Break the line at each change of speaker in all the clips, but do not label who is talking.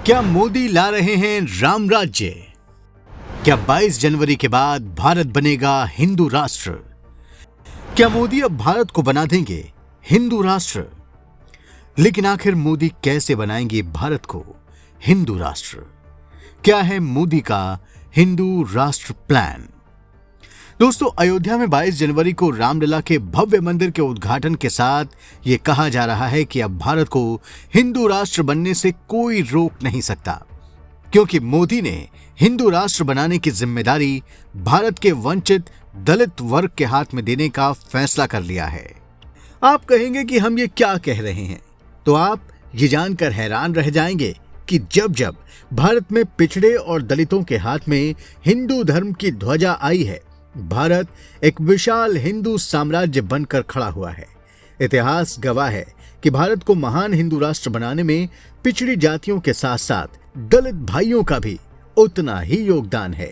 क्या मोदी ला रहे हैं राम राज्य? क्या 22 जनवरी के बाद भारत बनेगा हिंदू राष्ट्र? क्या मोदी अब भारत को बना देंगे हिंदू राष्ट्र? लेकिन आखिर मोदी कैसे बनाएंगे भारत को हिंदू राष्ट्र? क्या है मोदी का हिंदू राष्ट्र प्लान? दोस्तों, अयोध्या में 22 जनवरी को रामलला के भव्य मंदिर के उद्घाटन के साथ ये कहा जा रहा है कि अब भारत को हिंदू राष्ट्र बनने से कोई रोक नहीं सकता, क्योंकि मोदी ने हिंदू राष्ट्र बनाने की जिम्मेदारी भारत के वंचित दलित वर्ग के हाथ में देने का फैसला कर लिया है। आप कहेंगे कि हम ये क्या कह रहे हैं, तो आप ये जानकर हैरान रह जाएंगे कि जब जब भारत में पिछड़े और दलितों के हाथ में हिंदू धर्म की ध्वजा आई है, भारत एक विशाल हिंदू साम्राज्य बनकर खड़ा हुआ है। इतिहास गवाह है कि भारत को महान हिंदू राष्ट्र बनाने में पिछड़ी जातियों के साथ साथ दलित भाइयों का भी उतना ही योगदान है।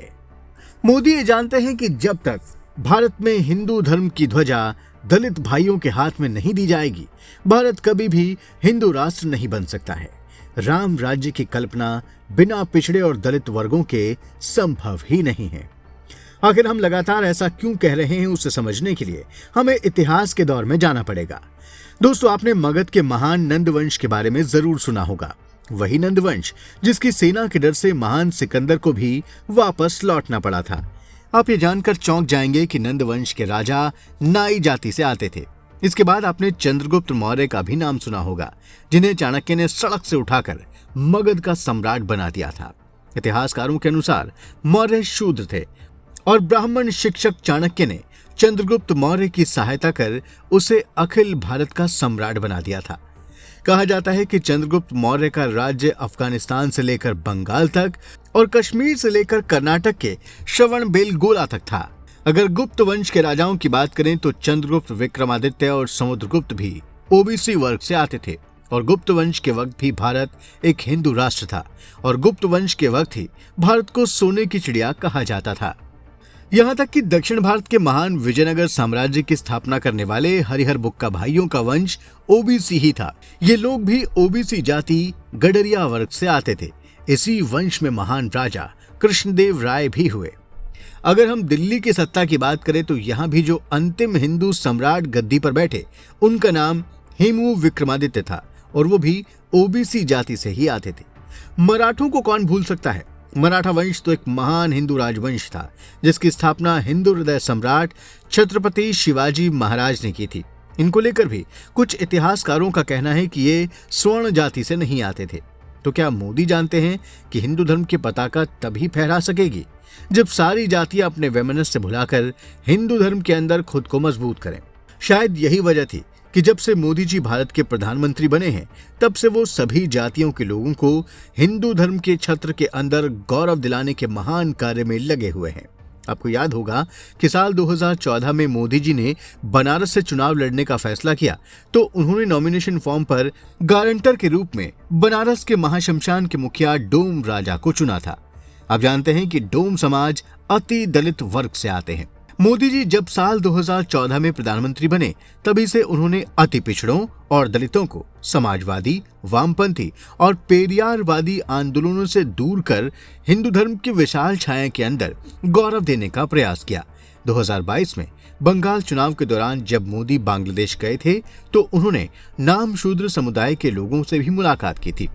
मोदी ये जानते हैं कि जब तक भारत में हिंदू धर्म की ध्वजा दलित भाइयों के हाथ में नहीं दी जाएगी, भारत कभी भी हिंदू राष्ट्र नहीं बन सकता है। राम राज्य की कल्पना बिना पिछड़े और दलित वर्गों के संभव ही नहीं है। आखिर हम लगातार ऐसा क्यों कह रहे हैं, उसे समझने के लिए हमें इतिहास के दौर में जाना पड़ेगा। दोस्तों, आपने मगध के महान नंद वंश के बारे में जरूर सुना होगा। वही नंद वंश जिसकी सेना के डर से महान सिकंदर को भी वापस लौटना पड़ा था। आप ये जानकर चौंक जाएंगे कि नंद वंश के राजा नाई जाति से आते थे। इसके बाद आपने चंद्रगुप्त मौर्य का भी नाम सुना होगा, जिन्हें चाणक्य ने सड़क से उठाकर मगध का सम्राट बना दिया था। इतिहासकारों के अनुसार मौर्य शूद्र थे और ब्राह्मण शिक्षक चाणक्य ने चंद्रगुप्त मौर्य की सहायता कर उसे अखिल भारत का सम्राट बना दिया था। कहा जाता है कि चंद्रगुप्त मौर्य का राज्य अफगानिस्तान से लेकर बंगाल तक और कश्मीर से लेकर कर्नाटक के श्रवणबेलगोला तक था। अगर गुप्त वंश के राजाओं की बात करें तो चंद्रगुप्त, विक्रमादित्य और समुद्रगुप्त भी ओबीसी वर्ग से आते थे और गुप्त वंश के वक्त भी भारत एक हिंदू राष्ट्र था और गुप्त वंश के वक्त ही भारत को सोने की चिड़िया कहा जाता था। यहाँ तक कि दक्षिण भारत के महान विजयनगर साम्राज्य की स्थापना करने वाले हरिहर बुक्का भाइयों का वंश ओबीसी ही था। ये लोग भी ओबीसी जाति गडरिया वर्ग से आते थे। इसी वंश में महान राजा कृष्णदेव राय भी हुए। अगर हम दिल्ली की सत्ता की बात करें तो यहाँ भी जो अंतिम हिंदू सम्राट गद्दी पर बैठे, उनका नाम हेमू विक्रमादित्य था और वो भी ओबीसी जाति से ही आते थे। मराठों को कौन भूल सकता है। मराठा वंश तो एक महान हिंदू राजवंश था, जिसकी स्थापना हिंदू हृदय सम्राट छत्रपति शिवाजी महाराज ने की थी। इनको लेकर भी कुछ इतिहासकारों का कहना है कि ये स्वर्ण जाति से नहीं आते थे। तो क्या मोदी जानते हैं कि हिंदू धर्म की पताका तभी फहरा सकेगी जब सारी जातियां अपने वैमनस्य भुलाकर हिंदू धर्म के अंदर खुद को मजबूत करें। शायद यही वजह थी कि जब से मोदी जी भारत के प्रधानमंत्री बने हैं, तब से वो सभी जातियों के लोगों को हिंदू धर्म के छत्र के अंदर गौरव दिलाने के महान कार्य में लगे हुए हैं। आपको याद होगा कि साल 2014 में मोदी जी ने बनारस से चुनाव लड़ने का फैसला किया, तो उन्होंने नॉमिनेशन फॉर्म पर गारंटर के रूप में बनारस के महाशमशान के मुखिया डोम राजा को चुना था। आप जानते हैं कि डोम समाज अति दलित वर्ग से आते हैं। मोदी जी जब साल 2014 में प्रधानमंत्री बने, तभी से उन्होंने अति पिछड़ों और दलितों को समाजवादी, वामपंथी और पेरियारवादी आंदोलनों से दूर कर हिंदू धर्म की विशाल छाया के अंदर गौरव देने का प्रयास किया। 2022 में बंगाल चुनाव के दौरान जब मोदी बांग्लादेश गए थे, तो उन्होंने नाम शूद्र समुदाय के लोगों से भी मुलाकात की थी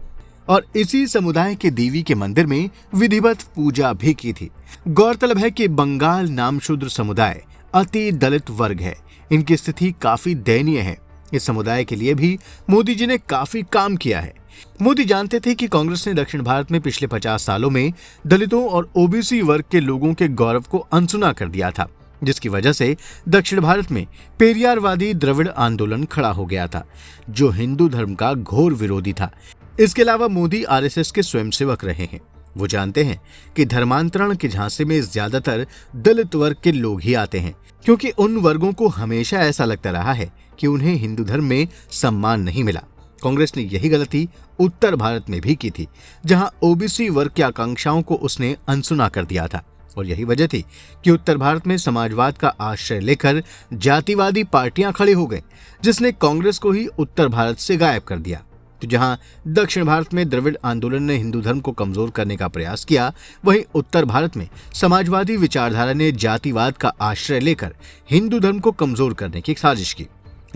और इसी समुदाय के देवी के मंदिर में विधिवत पूजा भी की थी। गौरतलब है कि बंगाल नामशूद्र समुदाय अति दलित वर्ग है। इनकी स्थिति काफी दयनीय है। इस समुदाय के लिए भी मोदी जी ने काफी काम किया है। मोदी जानते थे कि कांग्रेस ने दक्षिण भारत में पिछले 50 सालों में दलितों और ओबीसी वर्ग के लोगों के गौरव को अनसुना कर दिया था, जिसकी वजह से दक्षिण भारत में पेरियारवादी द्रविड़ आंदोलन खड़ा हो गया था, जो हिंदू धर्म का घोर विरोधी था। इसके अलावा मोदी आरएसएस के स्वयंसेवक रहे हैं। वो जानते हैं कि धर्मांतरण के झांसे में ज्यादातर दलित वर्ग के लोग ही आते हैं, क्योंकि उन वर्गों को हमेशा ऐसा लगता रहा है कि उन्हें हिंदू धर्म में सम्मान नहीं मिला। कांग्रेस ने यही गलती उत्तर भारत में भी की थी, जहां ओबीसी वर्ग की आकांक्षाओं को उसने अनसुना कर दिया था और यही वजह थी कि उत्तर भारत में समाजवाद का आश्रय लेकर जातिवादी पार्टियां खड़ी हो गईं, जिसने कांग्रेस को ही उत्तर भारत से गायब कर दिया। तो जहां दक्षिण भारत में द्रविड़ आंदोलन ने हिंदू धर्म को कमजोर करने का प्रयास किया, वहीं उत्तर भारत में समाजवादी विचारधारा ने जातिवाद का आश्रय लेकर हिंदू धर्म को कमजोर करने की साजिश की।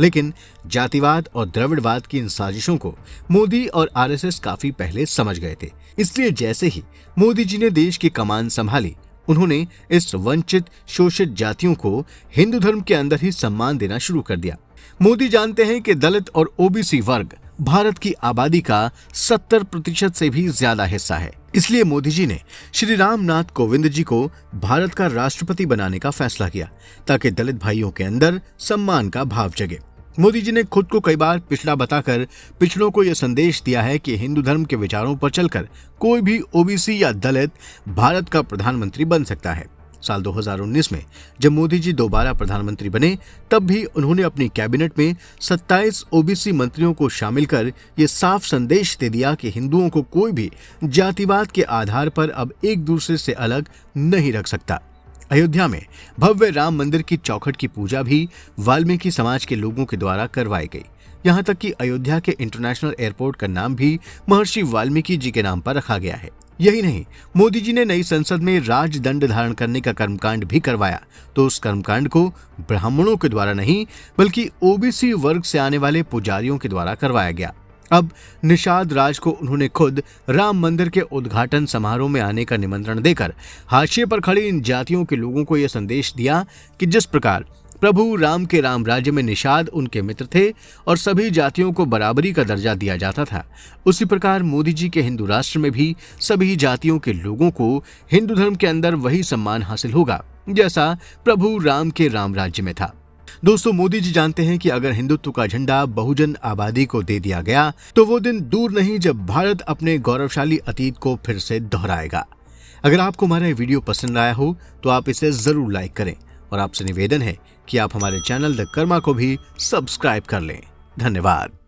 लेकिन जातिवाद और द्रविड़वाद की इन साजिशों को मोदी और आरएसएस काफी पहले समझ गए थे। इसलिए जैसे ही मोदी जी ने देश की कमान संभाली, उन्होंने इस वंचित शोषित जातियों को हिंदू धर्म के अंदर ही सम्मान देना शुरू कर दिया। मोदी जानते हैं कि दलित और ओबीसी वर्ग भारत की आबादी का 70% से भी ज्यादा हिस्सा है। इसलिए मोदी जी ने श्री रामनाथ कोविंद जी को भारत का राष्ट्रपति बनाने का फैसला किया, ताकि दलित भाइयों के अंदर सम्मान का भाव जगे। मोदी जी ने खुद को कई बार पिछड़ा बताकर पिछड़ों को यह संदेश दिया है कि हिंदू धर्म के विचारों पर चलकर कोई भी ओबीसी या दलित भारत का प्रधानमंत्री बन सकता है। साल 2019 में जब मोदी जी दोबारा प्रधानमंत्री बने, तब भी उन्होंने अपनी कैबिनेट में 27 ओबीसी मंत्रियों को शामिल कर ये साफ संदेश दे दिया कि हिंदुओं को कोई भी जातिवाद के आधार पर अब एक दूसरे से अलग नहीं रख सकता। अयोध्या में भव्य राम मंदिर की चौखट की पूजा भी वाल्मीकि समाज के लोगों के द्वारा करवाई गई। यहाँ तक कि अयोध्या के इंटरनेशनल एयरपोर्ट का नाम भी महर्षि वाल्मीकि जी के नाम पर रखा गया है। यही नहीं, मोदी जी ने नई संसद में राजदंड धारण करने का कर्मकांड भी करवाया, तो उस कर्मकांड को ब्राह्मणों के द्वारा नहीं बल्कि ओबीसी वर्ग से आने वाले पुजारियों के द्वारा करवाया गया। अब निषाद राज को उन्होंने खुद राम मंदिर के उद्घाटन समारोह में आने का निमंत्रण देकर हाशिए पर खड़ी इन जातियों के लोगों को यह संदेश दिया कि जिस प्रकार प्रभु राम के राम राज्य में निषाद उनके मित्र थे और सभी जातियों को बराबरी का दर्जा दिया जाता था, उसी प्रकार मोदी जी के हिंदू राष्ट्र में भी सभी जातियों के लोगों को हिंदू धर्म के अंदर वही सम्मान हासिल होगा जैसा प्रभु राम के राम राज्य में था। दोस्तों, मोदी जी जानते हैं कि अगर हिंदुत्व का झंडा बहुजन आबादी को दे दिया गया तो वो दिन दूर नहीं जब भारत अपने गौरवशाली अतीत को फिर से दोहराएगा। अगर आपको हमारा ये वीडियो पसंद आया हो तो आप इसे जरूर लाइक करें और आपसे निवेदन है कि आप हमारे चैनल द कर्मा को भी सब्सक्राइब कर लें। धन्यवाद।